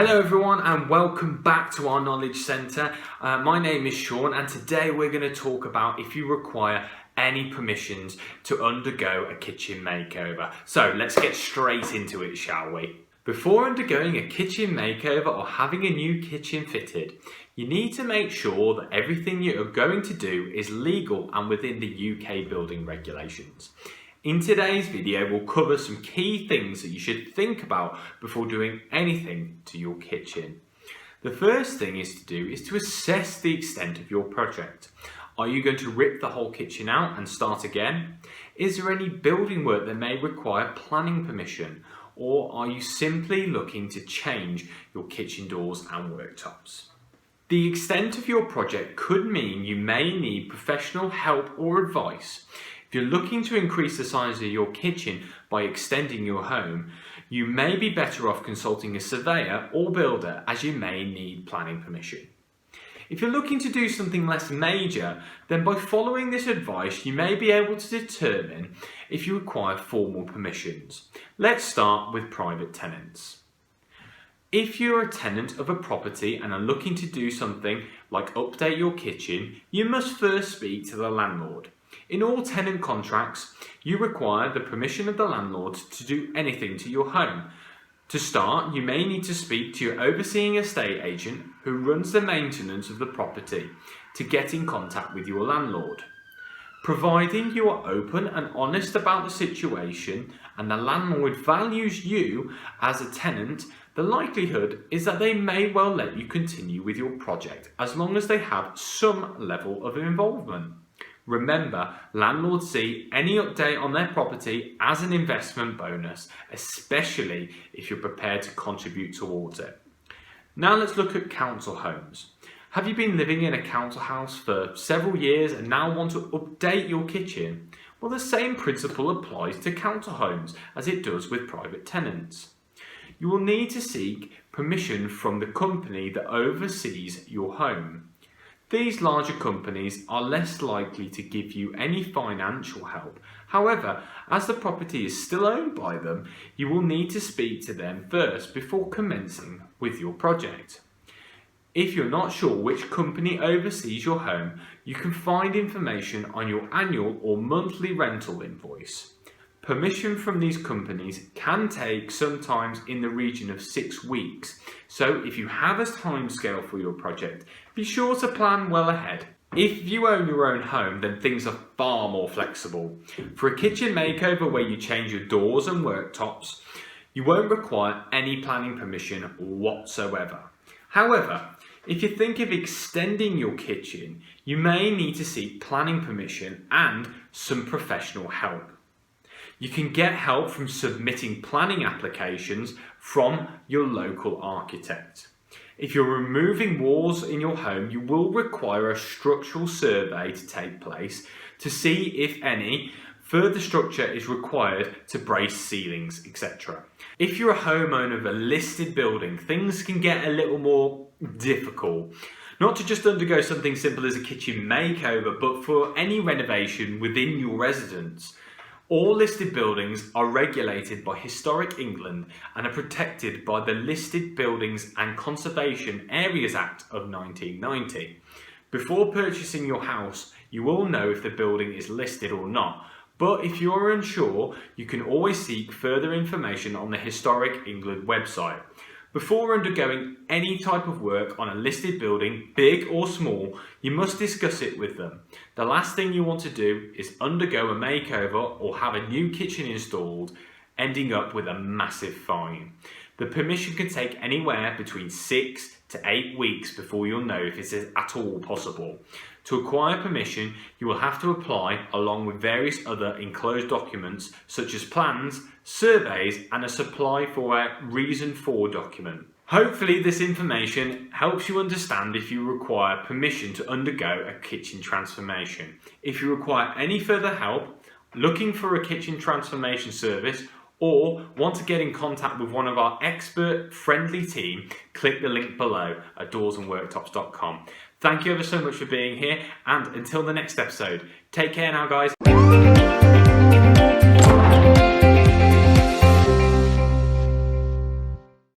Hello everyone and welcome back to our Knowledge Centre. My name is Sean and today we're going to talk about if you require any permissions to undergo a kitchen makeover. So let's get straight into it, shall we? Before undergoing a kitchen makeover or having a new kitchen fitted, you need to make sure that everything you are going to do is legal and within the UK building regulations. In today's video, we'll cover some key things that you should think about before doing anything to your kitchen. The first thing is to assess the extent of your project. Are you going to rip the whole kitchen out and start again? Is there any building work that may require planning permission? Or are you simply looking to change your kitchen doors and worktops? The extent of your project could mean you may need professional help or advice. If you're looking to increase the size of your kitchen by extending your home, you may be better off consulting a surveyor or builder, as you may need planning permission. If you're looking to do something less major, then by following this advice you may be able to determine if you require formal permissions. Let's start with private tenants. If you're a tenant of a property and are looking to do something like update your kitchen, you must first speak to the landlord. In all tenant contracts, you require the permission of the landlord to do anything to your home. To start, you may need to speak to your overseeing estate agent who runs the maintenance of the property to get in contact with your landlord. Providing you are open and honest about the situation and the landlord values you as a tenant, the likelihood is that they may well let you continue with your project as long as they have some level of involvement. Remember, landlords see any update on their property as an investment bonus, especially if you're prepared to contribute towards it. Now let's look at council homes. Have you been living in a council house for several years and now want to update your kitchen? Well, the same principle applies to council homes as it does with private tenants. You will need to seek permission from the company that oversees your home. These larger companies are less likely to give you any financial help. However, as the property is still owned by them, you will need to speak to them first before commencing with your project. If you're not sure which company oversees your home, you can find information on your annual or monthly rental invoice. Permission from these companies can take sometimes in the region of 6 weeks, so if you have a timescale for your project, be sure to plan well ahead. If you own your own home, then things are far more flexible. For a kitchen makeover where you change your doors and worktops, you won't require any planning permission whatsoever. However, if you think of extending your kitchen, you may need to seek planning permission and some professional help. You can get help from submitting planning applications from your local architect. If you're removing walls in your home, you will require a structural survey to take place to see if any further structure is required to brace ceilings, etc. If you're a homeowner of a listed building, things can get a little more difficult. Not to just undergo something simple as a kitchen makeover, but for any renovation within your residence. All listed buildings are regulated by Historic England and are protected by the Listed Buildings and Conservation Areas Act of 1990. Before purchasing your house, you will know if the building is listed or not, but if you are unsure, you can always seek further information on the Historic England website. Before undergoing any type of work on a listed building, big or small, you must discuss it with them. The last thing you want to do is undergo a makeover or have a new kitchen installed, ending up with a massive fine. The permission can take anywhere between 6 to 8 weeks before you'll know if it is at all possible. To acquire permission, you will have to apply along with various other enclosed documents such as plans, surveys and a supply for a reason for document. Hopefully this information helps you understand if you require permission to undergo a kitchen transformation. If you require any further help looking for a kitchen transformation service or want to get in contact with one of our expert friendly team, click the link below at doorsandworktops.com. Thank you ever so much for being here, and until the next episode, take care now guys.